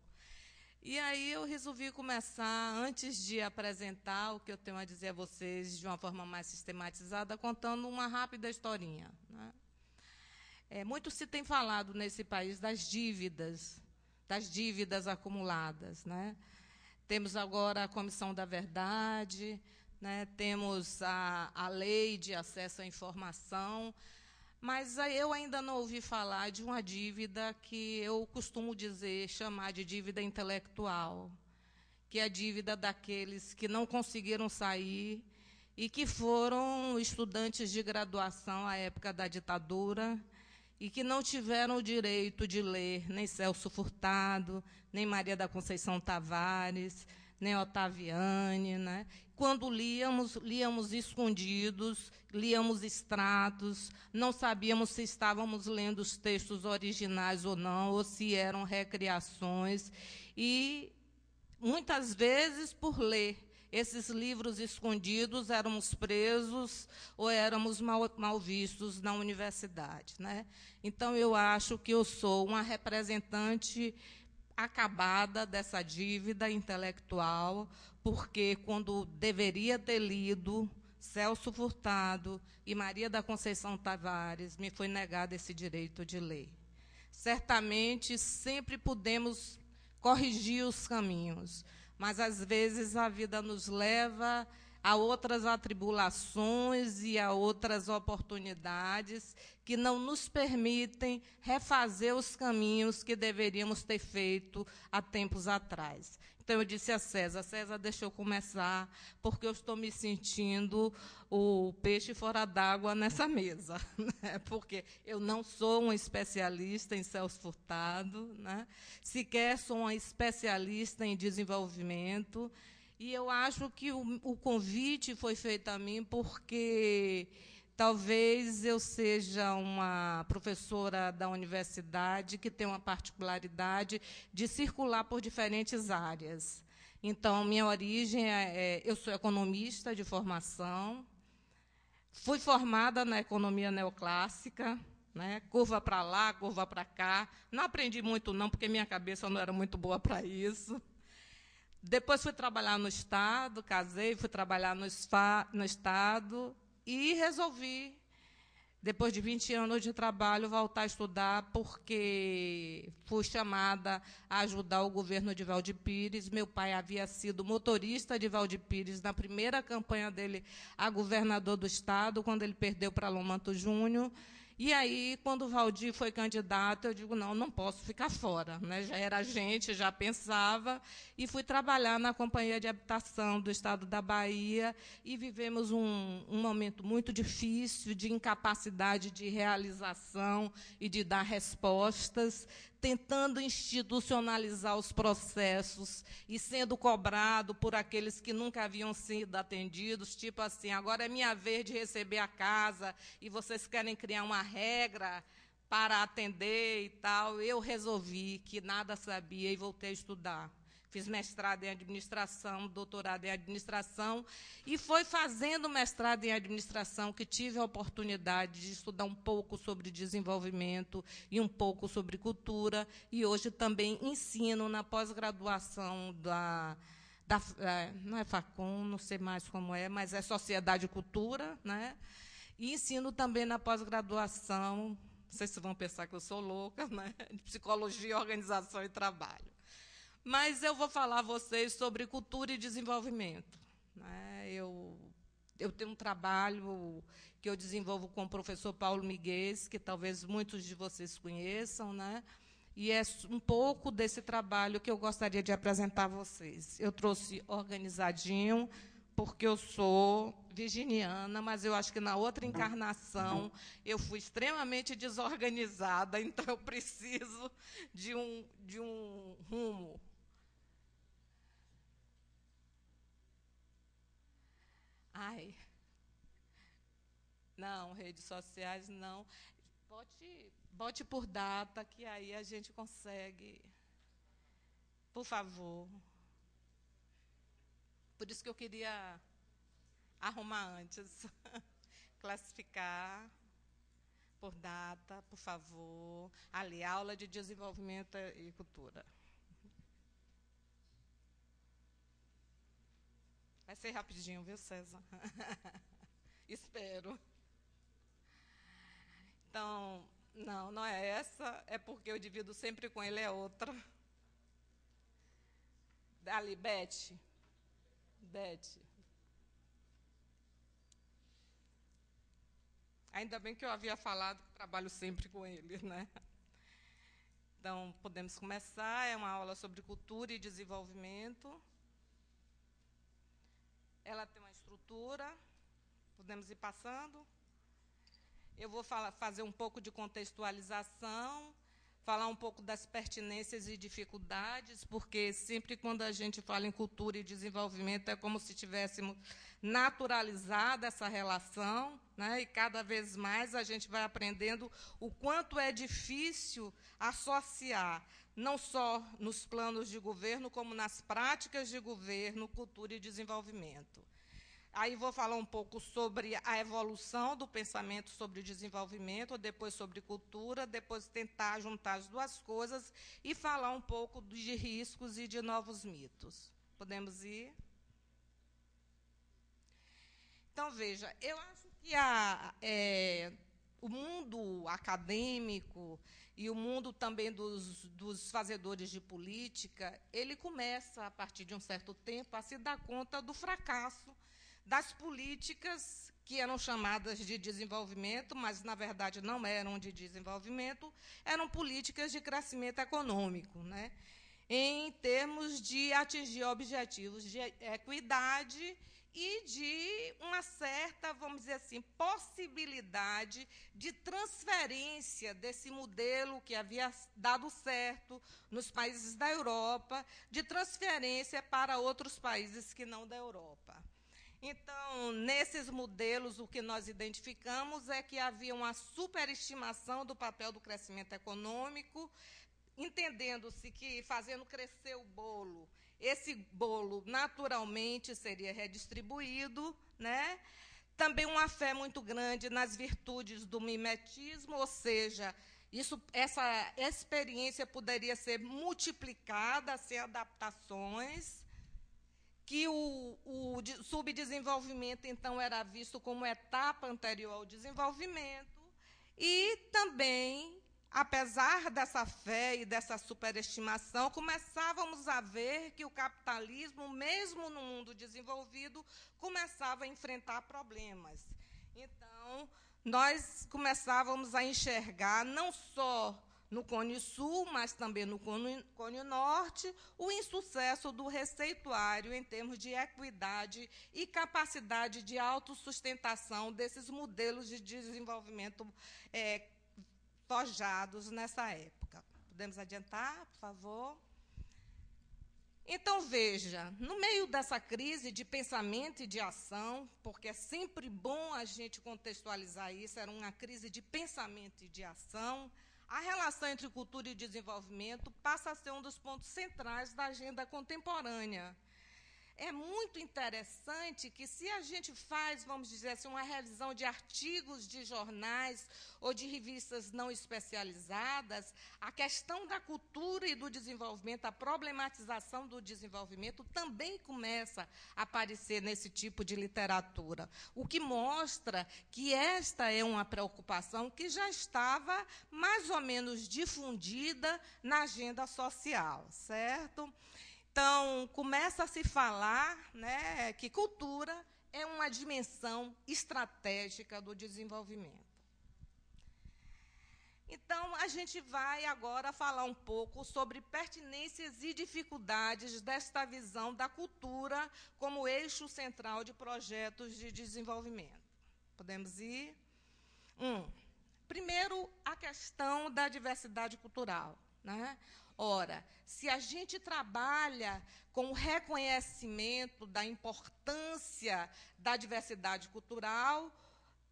E aí eu resolvi começar, antes de apresentar o que eu tenho a dizer a vocês de uma forma mais sistematizada, contando uma rápida historinha, né? Muito se tem falado nesse país das dívidas acumuladas, né? Temos agora a Comissão da Verdade, né? Temos a Lei de Acesso à Informação, mas eu ainda não ouvi falar de uma dívida que eu costumo chamar de dívida intelectual, que é a dívida daqueles que não conseguiram sair e que foram estudantes de graduação à época da ditadura e que não tiveram o direito de ler nem Celso Furtado, nem Maria da Conceição Tavares, nem Ottaviani, né? Quando líamos escondidos, líamos extratos, não sabíamos se estávamos lendo os textos originais ou não, ou se eram recriações, e muitas vezes, por ler esses livros escondidos, éramos presos ou éramos mal vistos na universidade, né? Então, eu acho que eu sou uma representante acabada dessa dívida intelectual, porque, quando deveria ter lido Celso Furtado e Maria da Conceição Tavares, me foi negado esse direito de ler. Certamente, sempre pudemos corrigir os caminhos, mas, às vezes, a vida nos leva a outras atribulações e a outras oportunidades que não nos permitem refazer os caminhos que deveríamos ter feito há tempos atrás. Então, eu disse a César, deixa eu começar, porque eu estou me sentindo o peixe fora d'água nessa mesa, né? Porque eu não sou uma especialista em Celso Furtado, né? Sequer sou uma especialista em desenvolvimento, e eu acho que o convite foi feito a mim porque talvez eu seja uma professora da universidade que tem uma particularidade de circular por diferentes áreas. Então, minha origem eu sou economista de formação, fui formada na economia neoclássica, né, curva para lá, curva para cá. Não aprendi muito, não, porque minha cabeça não era muito boa para isso. Depois fui trabalhar no Estado, casei, fui trabalhar no Estado e resolvi, depois de 20 anos de trabalho, voltar a estudar, porque fui chamada a ajudar o governo de Valdir Pires. Meu pai havia sido motorista de Valdir Pires na primeira campanha dele a governador do Estado, quando ele perdeu para Lomanto Júnior. E aí, quando o Valdir foi candidato, eu digo, não posso ficar fora, né? Já era gente, já pensava, e fui trabalhar na Companhia de Habitação do Estado da Bahia, e vivemos um momento muito difícil, de incapacidade de realização e de dar respostas, tentando institucionalizar os processos e sendo cobrado por aqueles que nunca haviam sido atendidos, tipo assim, agora é minha vez de receber a casa e vocês querem criar uma regra para atender e tal. Eu resolvi que nada sabia e voltei a estudar. Fiz mestrado em administração, doutorado em administração, e foi fazendo mestrado em administração que tive a oportunidade de estudar um pouco sobre desenvolvimento e um pouco sobre cultura, e hoje também ensino na pós-graduação não é Facom, não sei mais como é, mas é Sociedade e Cultura, né? E ensino também na pós-graduação, não sei se vão pensar que eu sou louca, né? De Psicologia, Organização e Trabalho. Mas eu vou falar a vocês sobre cultura e desenvolvimento, né? Eu tenho um trabalho que eu desenvolvo com o professor Paulo Miguel, que talvez muitos de vocês conheçam, né? E é um pouco desse trabalho que eu gostaria de apresentar a vocês. Eu trouxe organizadinho, porque eu sou virginiana, mas eu acho que na outra encarnação eu fui extremamente desorganizada, então eu preciso de um rumo. Ai, não, redes sociais não. Bote por data, que aí a gente consegue. Por favor. Por isso que eu queria arrumar antes. Classificar por data, por favor. Ali, aula de desenvolvimento e cultura. Vai ser rapidinho, viu, César? Espero. Então, Não, não é essa, é porque eu divido sempre com ele, é outra. Ali, Beth. Beth. Ainda bem que eu havia falado que trabalho sempre com ele, né? Então, podemos começar. É uma aula sobre cultura e desenvolvimento. Ela tem uma estrutura. Podemos ir passando. Eu vou fazer um pouco de contextualização, falar um pouco das pertinências e dificuldades, porque sempre quando a gente fala em cultura e desenvolvimento é como se tivéssemos naturalizado essa relação, né? E cada vez mais a gente vai aprendendo o quanto é difícil associar, não só nos planos de governo, como nas práticas de governo, cultura e desenvolvimento. Aí vou falar um pouco sobre a evolução do pensamento sobre desenvolvimento, depois sobre cultura, depois tentar juntar as duas coisas e falar um pouco de riscos e de novos mitos. Podemos ir? Então, veja, eu acho que o mundo acadêmico e o mundo também dos fazedores de política, ele começa, a partir de um certo tempo, a se dar conta do fracasso das políticas que eram chamadas de desenvolvimento, mas, na verdade, não eram de desenvolvimento, eram políticas de crescimento econômico, né? Em termos de atingir objetivos de equidade e de uma certa, vamos dizer assim, possibilidade de transferência desse modelo que havia dado certo nos países da Europa, de transferência para outros países que não da Europa. Então, nesses modelos, o que nós identificamos é que havia uma superestimação do papel do crescimento econômico, entendendo-se que, fazendo crescer o bolo, esse bolo naturalmente seria redistribuído, né? Também uma fé muito grande nas virtudes do mimetismo, ou seja, essa experiência poderia ser multiplicada sem adaptações, que o subdesenvolvimento, então, era visto como etapa anterior ao desenvolvimento, e também, apesar dessa fé e dessa superestimação, começávamos a ver que o capitalismo, mesmo no mundo desenvolvido, começava a enfrentar problemas. Então, nós começávamos a enxergar, não só no Cone Sul, mas também no Cone Norte, o insucesso do receituário em termos de equidade e capacidade de autossustentação desses modelos de desenvolvimento forjados nessa época. Podemos adiantar, por favor? Então, veja, no meio dessa crise de pensamento e de ação, porque é sempre bom a gente contextualizar isso, era uma crise de pensamento e de ação, a relação entre cultura e desenvolvimento passa a ser um dos pontos centrais da agenda contemporânea. É muito interessante que, se a gente faz, vamos dizer assim, uma revisão de artigos de jornais ou de revistas não especializadas, a questão da cultura e do desenvolvimento, a problematização do desenvolvimento também começa a aparecer nesse tipo de literatura, o que mostra que esta é uma preocupação que já estava mais ou menos difundida na agenda social, certo? Então, começa a se falar, né, que cultura é uma dimensão estratégica do desenvolvimento. Então, a gente vai agora falar um pouco sobre pertinências e dificuldades desta visão da cultura como eixo central de projetos de desenvolvimento. Podemos ir? Primeiro, a questão da diversidade cultural, né? Ora, se a gente trabalha com o reconhecimento da importância da diversidade cultural,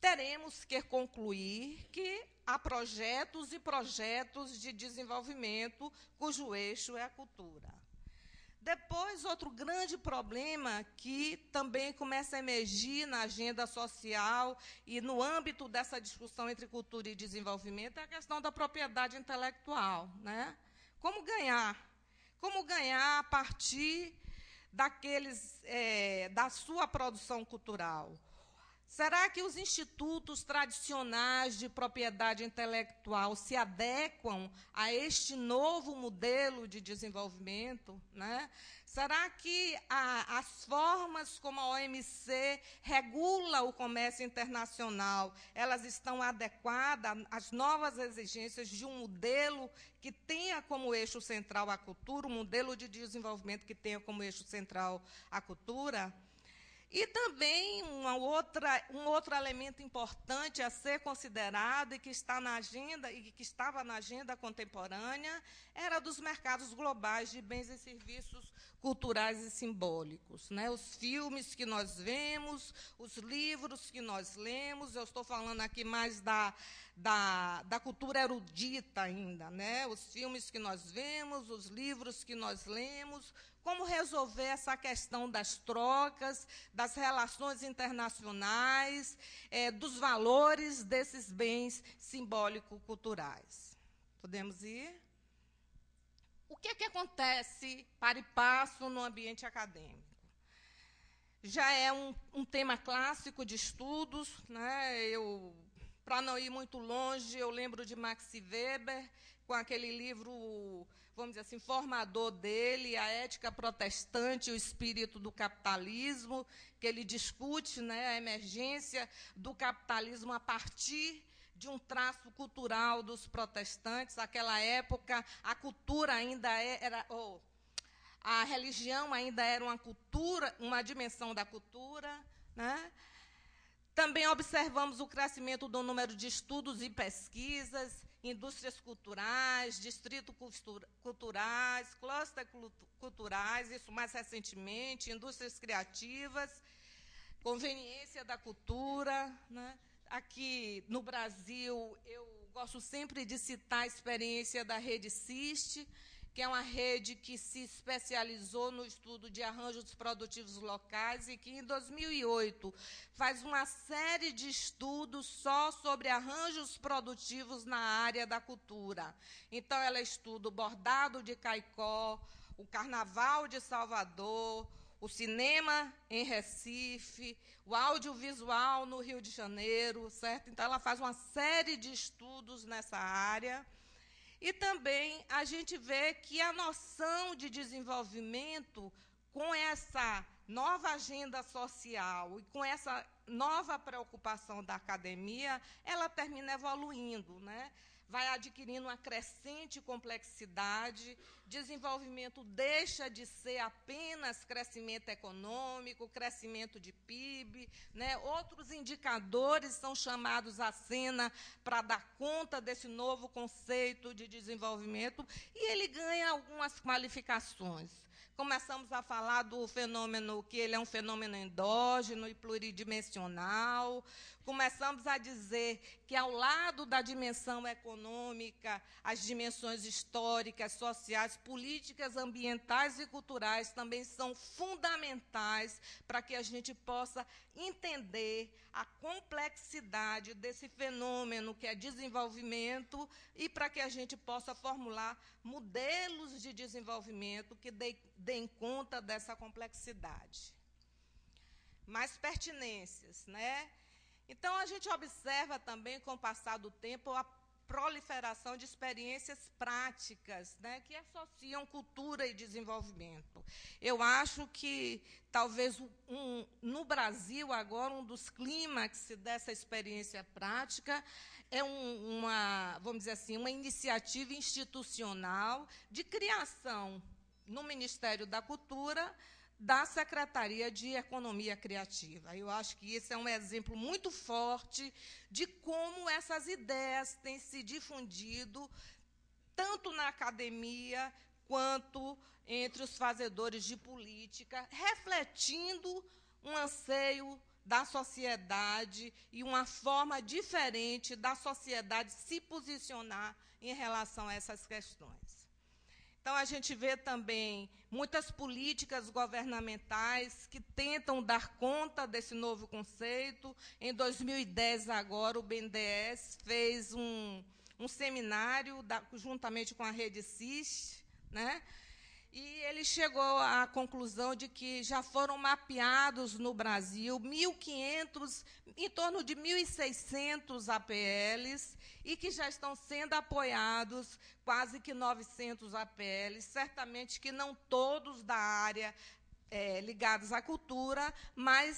teremos que concluir que há projetos e projetos de desenvolvimento cujo eixo é a cultura. Depois, outro grande problema que também começa a emergir na agenda social e no âmbito dessa discussão entre cultura e desenvolvimento é a questão da propriedade intelectual, né? Como ganhar? Como ganhar a partir da sua produção cultural? Será que os institutos tradicionais de propriedade intelectual se adequam a este novo modelo de desenvolvimento, né? Será que as formas como a OMC regula o comércio internacional, elas estão adequadas às novas exigências de um modelo que tenha como eixo central a cultura, um modelo de desenvolvimento que tenha como eixo central a cultura? E também um outro elemento importante a ser considerado e que está na agenda e que estava na agenda contemporânea era dos mercados globais de bens e serviços culturais e simbólicos, né? Os filmes que nós vemos, os livros que nós lemos, eu estou falando aqui mais da cultura erudita ainda, né? Os filmes que nós vemos, os livros que nós lemos, como resolver essa questão das trocas, das relações internacionais, dos valores desses bens simbólico-culturais. Podemos ir? O que acontece para e passo no ambiente acadêmico? Já é um tema clássico de estudos, né? Para não ir muito longe, eu lembro de Max Weber, com aquele livro, vamos dizer assim, formador dele, A Ética Protestante e o Espírito do Capitalismo, que ele discute, né, a emergência do capitalismo a partir de um traço cultural dos protestantes. Naquela época, a cultura ainda a religião ainda era uma cultura, uma dimensão da cultura, né? Também observamos o crescimento do número de estudos e pesquisas, indústrias culturais, distritos culturais, clusters culturais, isso mais recentemente, indústrias criativas, conveniência da cultura, né? Aqui no Brasil, eu gosto sempre de citar a experiência da Rede CIST, que é uma rede que se especializou no estudo de arranjos produtivos locais e que, em 2008, faz uma série de estudos só sobre arranjos produtivos na área da cultura. Então, ela estuda o bordado de Caicó, o Carnaval de Salvador, o cinema em Recife, o audiovisual no Rio de Janeiro, certo? Então, ela faz uma série de estudos nessa área. E também a gente vê que a noção de desenvolvimento, com essa nova agenda social e com essa nova preocupação da academia, ela termina evoluindo, né? Vai adquirindo uma crescente complexidade, desenvolvimento deixa de ser apenas crescimento econômico, crescimento de PIB, né? Outros indicadores são chamados à cena para dar conta desse novo conceito de desenvolvimento, e ele ganha algumas qualificações. Começamos a falar do fenômeno, que ele é um fenômeno endógeno e pluridimensional. Começamos a dizer que, ao lado da dimensão econômica, as dimensões históricas, sociais, políticas, ambientais e culturais também são fundamentais para que a gente possa entender a complexidade desse fenômeno que é desenvolvimento e para que a gente possa formular modelos de desenvolvimento que deem conta dessa complexidade. Mais pertinências, né? Então, a gente observa também, com o passar do tempo, a proliferação de experiências práticas, né, que associam cultura e desenvolvimento. Eu acho que, talvez, no Brasil, agora, um dos clímax dessa experiência prática é vamos dizer assim, uma iniciativa institucional de criação, no Ministério da Cultura, da Secretaria de Economia Criativa. Eu acho que esse é um exemplo muito forte de como essas ideias têm se difundido, tanto na academia quanto entre os fazedores de política, refletindo um anseio da sociedade e uma forma diferente da sociedade se posicionar em relação a essas questões. Então, a gente vê também muitas políticas governamentais que tentam dar conta desse novo conceito. Em 2010, agora, o BNDES fez um seminário, juntamente com a Rede CIS, né, E ele chegou à conclusão de que já foram mapeados no Brasil 1.500, em torno de 1.600 APLs, e que já estão sendo apoiados quase que 900 APLs, certamente que não todos da área ligados à cultura, mas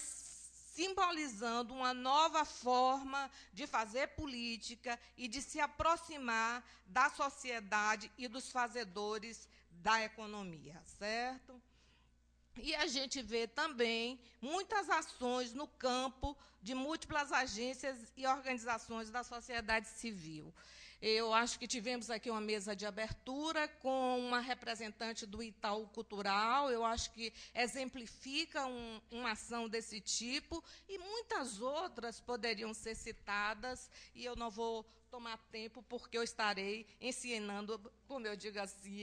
simbolizando uma nova forma de fazer política e de se aproximar da sociedade e dos fazedores da economia, certo? E a gente vê também muitas ações no campo de múltiplas agências e organizações da sociedade civil. Eu acho que tivemos aqui uma mesa de abertura com uma representante do Itaú Cultural, eu acho que exemplifica uma ação desse tipo, e muitas outras poderiam ser citadas, e eu não vou tomar tempo, porque eu estarei ensinando, como eu digo assim,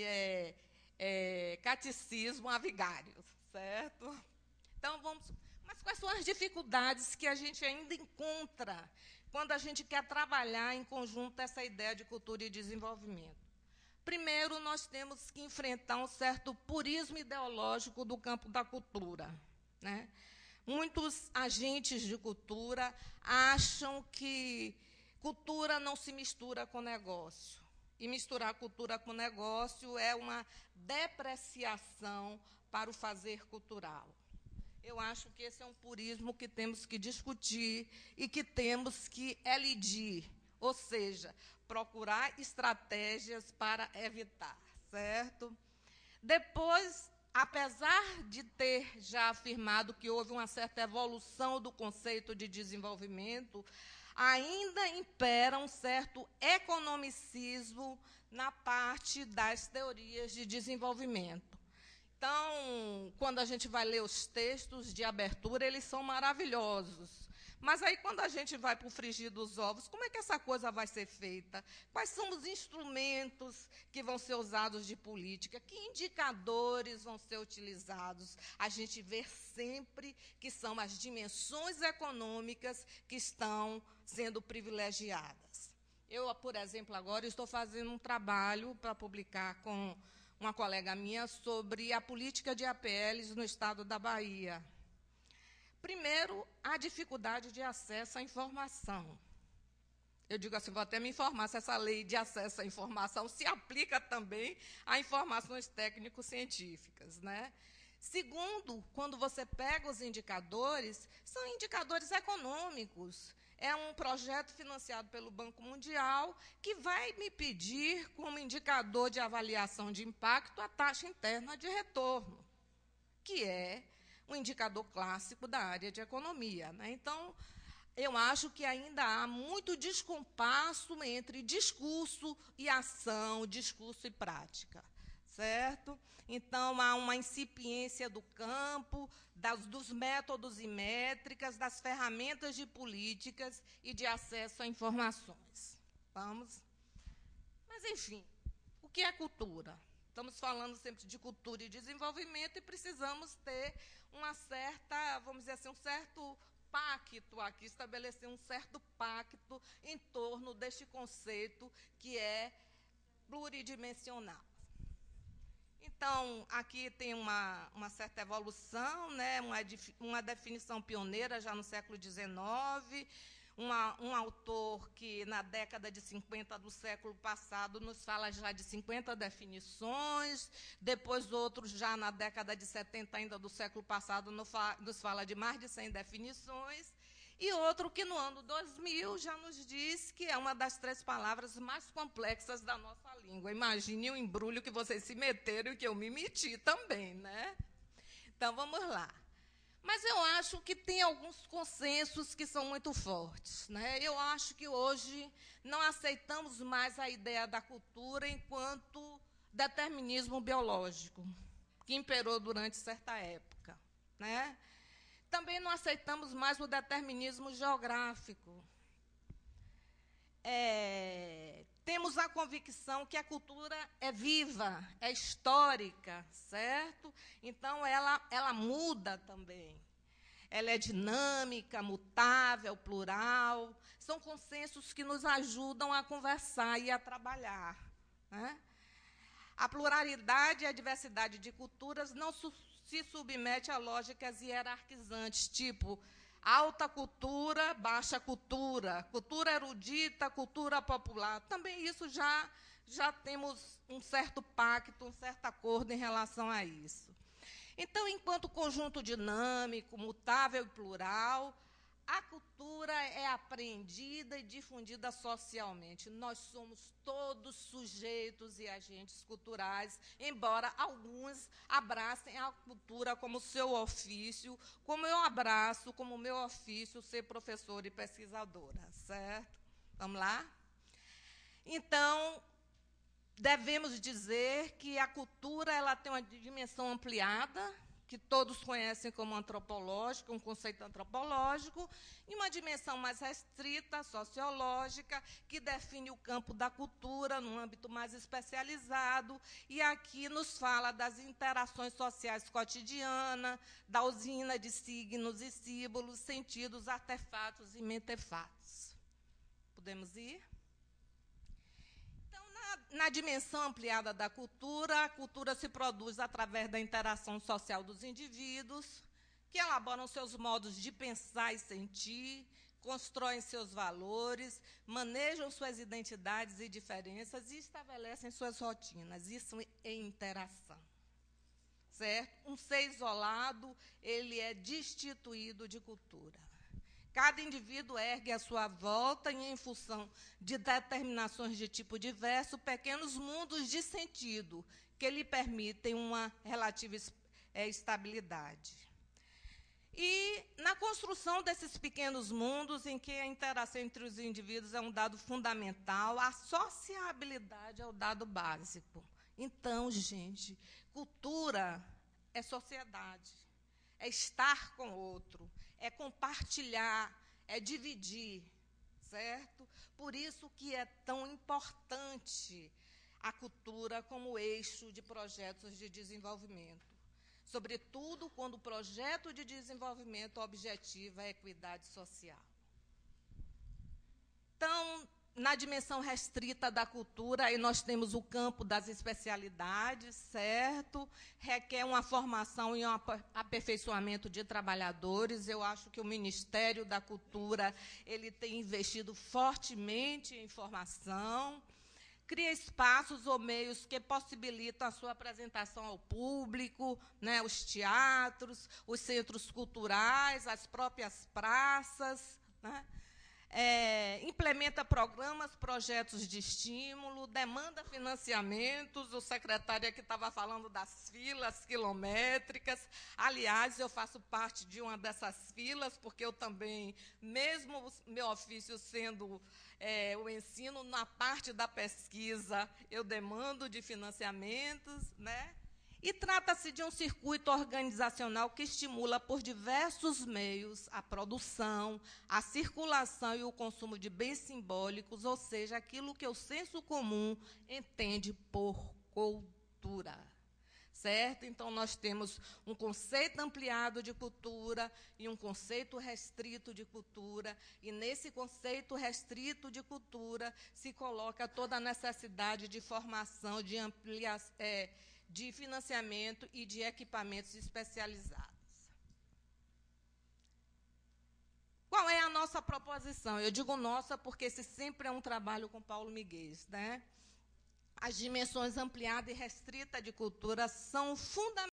catecismo a vigários, certo? Então, mas quais são as dificuldades que a gente ainda encontra quando a gente quer trabalhar em conjunto essa ideia de cultura e desenvolvimento? Primeiro, nós temos que enfrentar um certo purismo ideológico do campo da cultura, né? Muitos agentes de cultura acham que cultura não se mistura com negócio. E misturar cultura com negócio é uma depreciação para o fazer cultural. Eu acho que esse é um purismo que temos que discutir e que temos que elidir, ou seja, procurar estratégias para evitar, certo? Depois, apesar de ter já afirmado que houve uma certa evolução do conceito de desenvolvimento, ainda impera um certo economicismo na parte das teorias de desenvolvimento. Então, quando a gente vai ler os textos de abertura, eles são maravilhosos. Mas aí, quando a gente vai para o frigir dos ovos, como é que essa coisa vai ser feita? Quais são os instrumentos que vão ser usados de política? Que indicadores vão ser utilizados? A gente vê sempre que são as dimensões econômicas que estão sendo privilegiadas. Eu, por exemplo, agora estou fazendo um trabalho para publicar com uma colega minha sobre a política de APLs no estado da Bahia. Primeiro, a dificuldade de acesso à informação. Eu digo assim, vou até me informar se essa lei de acesso à informação se aplica também a informações técnico-científicas, né? Segundo, quando você pega os indicadores, são indicadores econômicos. É um projeto financiado pelo Banco Mundial que vai me pedir, como indicador de avaliação de impacto, a taxa interna de retorno, que é um indicador clássico da área de economia, né? Então, eu acho que ainda há muito descompasso entre discurso e ação, discurso e prática, certo? Então, há uma incipiência do campo, dos métodos e métricas, das ferramentas de políticas e de acesso a informações. Vamos? Mas, enfim, o que é cultura? Estamos falando sempre de cultura e desenvolvimento e precisamos ter uma certa, vamos dizer assim, um certo pacto aqui, estabelecer um certo pacto em torno deste conceito que é pluridimensional. Então, aqui tem uma certa evolução, né, uma definição pioneira já no século XIX, um autor que, na década de 50 do século passado, nos fala já de 50 definições, depois outro, já na década de 70 ainda do século passado, nos fala de mais de 100 definições, e outro que, no ano 2000, já nos diz que é uma das 3 palavras mais complexas da nossa língua. Imagine o embrulho que vocês se meteram e que eu me meti também, né? Então, vamos lá. Mas eu acho que tem alguns consensos que são muito fortes, né? Eu acho que hoje não aceitamos mais a ideia da cultura enquanto determinismo biológico, que imperou durante certa época, né? Também não aceitamos mais o determinismo geográfico. Temos a convicção que a cultura é viva, é histórica, certo? Então, ela muda também. Ela é dinâmica, mutável, plural. São consensos que nos ajudam a conversar e a trabalhar, né? A pluralidade e a diversidade de culturas não se submete a lógicas hierarquizantes, tipo alta cultura, baixa cultura, cultura erudita, cultura popular. Também isso já temos um certo pacto, um certo acordo em relação a isso. Então, enquanto conjunto dinâmico, mutável e plural, a cultura é apreendida e difundida socialmente. Nós somos todos sujeitos e agentes culturais, embora alguns abracem a cultura como seu ofício, como eu abraço como meu ofício ser professora e pesquisadora, certo? Vamos lá? Então, devemos dizer que a cultura ela tem uma dimensão ampliada, que todos conhecem como antropológico, um conceito antropológico, e uma dimensão mais restrita, sociológica, que define o campo da cultura num âmbito mais especializado, e aqui nos fala das interações sociais cotidianas, da usina de signos e símbolos, sentidos, artefatos e mentefatos. Podemos ir? Na dimensão ampliada da cultura, a cultura se produz através da interação social dos indivíduos, que elaboram seus modos de pensar e sentir, constroem seus valores, manejam suas identidades e diferenças e estabelecem suas rotinas. Isso é interação. Certo? Um ser isolado, ele é destituído de cultura. Cada indivíduo ergue à sua volta e, em função de determinações de tipo diverso, pequenos mundos de sentido que lhe permitem uma relativa estabilidade. E, na construção desses pequenos mundos, em que a interação entre os indivíduos é um dado fundamental, a sociabilidade é o dado básico. Então, gente, cultura é sociedade, é estar com o outro, é compartilhar, é dividir, certo? Por isso que é tão importante a cultura como eixo de projetos de desenvolvimento. Sobretudo quando o projeto de desenvolvimento objetiva a equidade social. Então, na dimensão restrita da cultura, aí nós temos o campo das especialidades, certo? Requer uma formação e um aperfeiçoamento de trabalhadores. Eu acho que o Ministério da Cultura ele tem investido fortemente em formação, cria espaços ou meios que possibilitam a sua apresentação ao público, né? Os teatros, os centros culturais, as próprias praças, né? Implementa programas, projetos de estímulo, demanda financiamentos. O secretário aqui estava falando das filas quilométricas. Aliás, eu faço parte de uma dessas filas, porque eu também, mesmo meu ofício sendo o ensino, na parte da pesquisa, eu demando de financiamentos, né? E trata-se de um circuito organizacional que estimula por diversos meios a produção, a circulação e o consumo de bens simbólicos, ou seja, aquilo que o senso comum entende por cultura. Certo? Então, nós temos um conceito ampliado de cultura e um conceito restrito de cultura, e nesse conceito restrito de cultura se coloca toda a necessidade de formação, de ampliação, de financiamento e de equipamentos especializados. Qual é a nossa proposição? Eu digo nossa porque esse sempre é um trabalho com Paulo Miguel, né? As dimensões ampliada e restrita de cultura são fundamentais